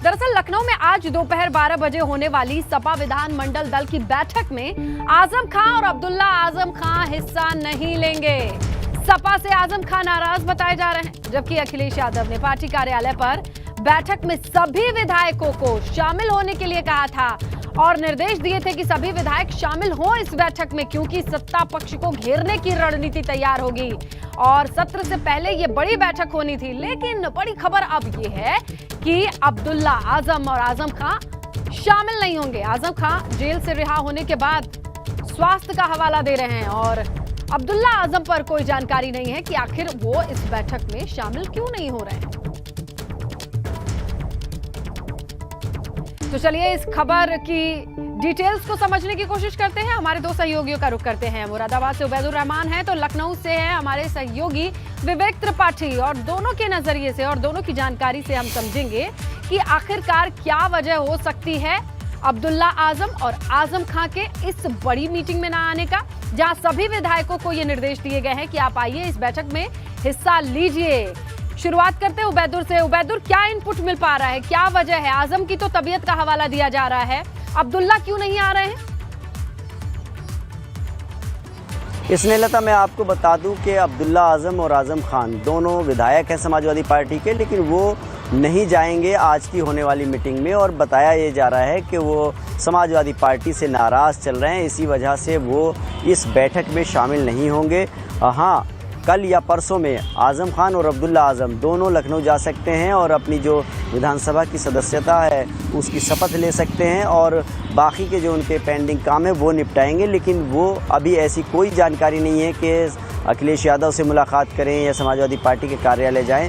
दरअसल लखनऊ में आज दोपहर 12 बजे होने वाली सपा विधानमंडल दल की बैठक में आजम खां और अब्दुल्ला आजम खां हिस्सा नहीं लेंगे। सपा से आजम खां नाराज बताए जा रहे हैं, जबकि अखिलेश यादव ने पार्टी कार्यालय पर बैठक में सभी विधायकों को शामिल होने के लिए कहा था और निर्देश दिए थे कि सभी विधायक शामिल हों इस बैठक में, क्योंकि सत्ता पक्ष को घेरने की रणनीति तैयार होगी और सत्र से पहले ये बड़ी बैठक होनी थी। लेकिन बड़ी खबर अब ये है कि अब्दुल्ला आजम और आजम खां शामिल नहीं होंगे। आजम खां जेल से रिहा होने के बाद स्वास्थ्य का हवाला दे रहे हैं और अब्दुल्ला आजम पर कोई जानकारी नहीं है कि आखिर वो इस बैठक में शामिल क्यों नहीं हो रहे हैं। तो चलिए इस खबर की डिटेल्स को समझने की कोशिश करते हैं। हमारे दो सहयोगियों का रुख करते हैं। मुरादाबाद से उबैदुर रहमान है, तो लखनऊ से है हमारे सहयोगी विवेक त्रिपाठी, और दोनों के नजरिए से और दोनों की जानकारी से हम समझेंगे कि आखिरकार क्या वजह हो सकती है अब्दुल्ला आजम और आजम खां के इस बड़ी मीटिंग में ना आने का, जहां सभी विधायकों को ये निर्देश दिए गए हैं कि आप आइए इस बैठक में हिस्सा लीजिए। शुरुआत करते हैं उबैदुर से। उबैदुर, क्या इनपुट मिल पा रहा है, क्या वजह है? आजम की तो तबीयत का हवाला दिया जा रहा है, अब्दुल्ला क्यों नहीं आ रहे हैं? स्नेहलता, मैं आपको बता दूं कि अब्दुल्ला आजम और आजम खान दोनों विधायक हैं समाजवादी पार्टी के, लेकिन वो नहीं जाएंगे आज की होने वाली मीटिंग में और बताया ये जा रहा है कि वो समाजवादी पार्टी से नाराज़ चल रहे हैं, इसी वजह से वो इस बैठक में शामिल नहीं होंगे। हाँ, कल या परसों में आजम खान और अब्दुल्ला आजम दोनों लखनऊ जा सकते हैं और अपनी जो विधानसभा की सदस्यता है उसकी शपथ ले सकते हैं और बाकी के जो उनके पेंडिंग काम है वो निपटाएंगे। लेकिन वो अभी ऐसी कोई जानकारी नहीं है कि अखिलेश यादव से मुलाकात करें या समाजवादी पार्टी के कार्यालय जाएं।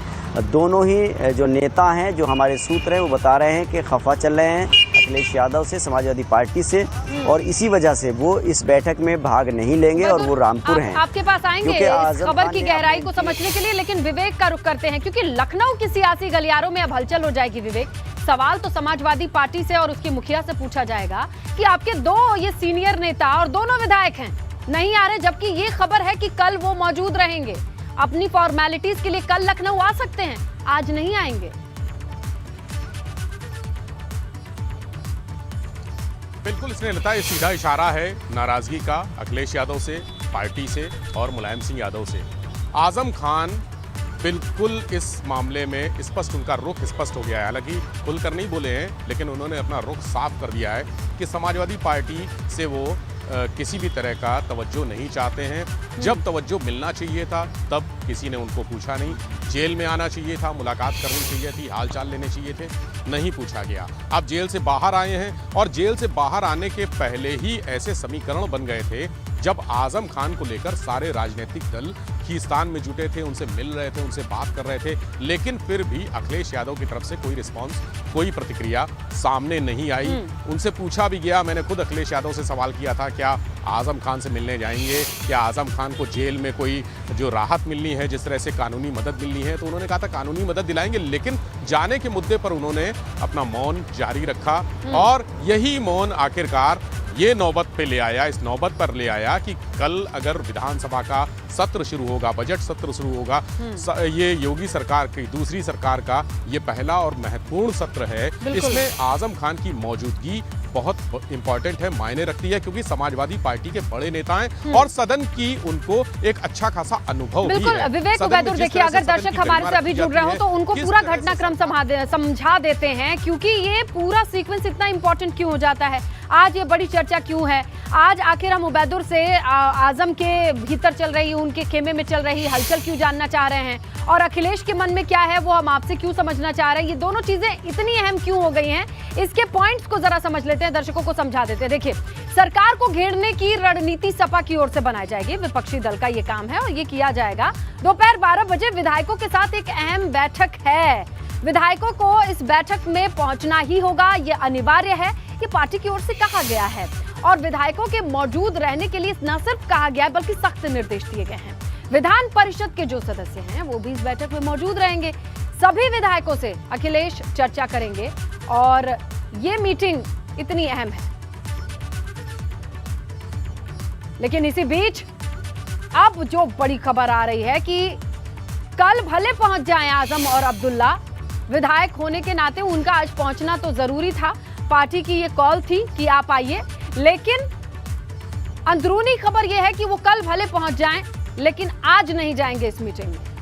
दोनों ही जो नेता हैं, जो हमारे सूत्र हैं, वो बता रहे हैं कि खफा चल रहे हैं अखिलेश यादव से, समाजवादी पार्टी से, और इसी वजह से वो इस बैठक में भाग नहीं लेंगे और वो रामपुर हैं। आपके पास आएंगे इस खबर की गहराई को समझने के लिए, लेकिन विवेक का रुख करते हैं क्योंकि लखनऊ की सियासी गलियारों में अब हलचल हो जाएगी। विवेक, सवाल तो समाजवादी पार्टी से और उसके मुखिया से पूछा जाएगा कि आपके दो ये सीनियर नेता और दोनों विधायक हैं, नहीं आ रहे, जबकि ये खबर है कि कल वो मौजूद रहेंगे, अपनी फॉर्मेलिटीज के लिए कल लखनऊ आ सकते हैं, आज नहीं आएंगे। बिल्कुल, इसने लता ये सीधा इशारा है नाराजगी का अखिलेश यादव से, पार्टी से और मुलायम सिंह यादव से। आजम खान बिल्कुल इस मामले में स्पष्ट, उनका रुख स्पष्ट हो गया है। हालांकि खुलकर नहीं बोले हैं, लेकिन उन्होंने अपना रुख साफ कर दिया है कि समाजवादी पार्टी से वो किसी भी तरह का तवज्जो नहीं चाहते हैं। जब तवज्जो मिलना चाहिए था तब किसी ने उनको पूछा नहीं। जेल में आना चाहिए था, मुलाकात करनी चाहिए थी, हालचाल लेने चाहिए थे, नहीं पूछा गया। अब जेल से बाहर आए हैं और जेल से बाहर आने के पहले ही ऐसे समीकरण बन गए थे जब आजम खान को लेकर सारे राजनीतिक दल खींचतान में जुटे थे, उनसे मिल रहे थे, उनसे बात कर रहे थे, लेकिन फिर भी अखिलेश यादव की तरफ से कोई रिस्पांस, कोई प्रतिक्रिया सामने नहीं आई। उनसे पूछा भी गया, मैंने खुद अखिलेश यादव से सवाल किया था, क्या आजम खान से मिलने जाएंगे, क्या आजम खान को जेल में कोई जो राहत मिलनी है, जिस तरह से कानूनी मदद मिलनी है, तो उन्होंने कहा था कानूनी मदद दिलाएंगे, लेकिन जाने के मुद्दे पर उन्होंने अपना मौन जारी रखा और यही मौन आखिरकार ये नौबत पे ले आया, इस नौबत पर ले आया कि कल अगर विधानसभा का सत्र शुरू होगा, बजट सत्र शुरू होगा, ये योगी सरकार की दूसरी सरकार का ये पहला और महत्वपूर्ण सत्र है, इसमें आजम खान की मौजूदगी बहुत इंपॉर्टेंट है, मायने रखती है, क्योंकि समाजवादी पार्टी के बड़े नेता हैं और सदन की उनको एक अच्छा खासा अनुभव भी है। विवेक उबैदुर, देखिए अगर दर्शक हमारे से अभी जुड़ रहे हो तो उनको पूरा घटनाक्रम समझा देते हैं, क्योंकि ये पूरा सीक्वेंस इतना इंपॉर्टेंट क्यों हो जाता है, आज ये बड़ी चर्चा क्यों है। आज आखिर हम उबैदुर से आजम के भीतर चल रही, उनके खेमे में चल रही हलचल क्यों जानना चाह रहे हैं और अखिलेश के मन में क्या है वो हम आपसे क्यों समझना चाह रहे हैं। ये दोनों चीजें इतनी अहम क्यों हो गई हैं, इसके पॉइंट्स को जरा समझ लेते हैं, दर्शकों को समझा देते हैं। देखिए, सरकार को घेरने की रणनीति सपा की ओर से बनाई जाएगी, विपक्षी दल का ये काम है और ये किया जाएगा। दोपहर 12 बजे विधायकों के साथ एक अहम बैठक है, विधायकों को इस बैठक में पहुंचना ही होगा, ये अनिवार्य है, ये पार्टी की ओर से कहा गया है और विधायकों के मौजूद रहने के लिए न सिर्फ कहा गया है बल्कि सख्त निर्देश दिए गए हैं। विधान परिषद के जो सदस्य हैं वो भी इस बैठक में मौजूद रहेंगे। सभी विधायकों से अखिलेश चर्चा करेंगे और ये मीटिंग इतनी अहम है। लेकिन इसी बीच अब जो बड़ी खबर आ रही है कि कल भले पहुंच जाएं आजम और अब्दुल्ला, विधायक होने के नाते उनका आज पहुंचना तो जरूरी था, पार्टी की ये कॉल थी कि आप आइए, लेकिन अंदरूनी खबर यह है कि वो कल भले पहुंच जाएं, लेकिन आज नहीं जाएंगे इस मीटिंग में।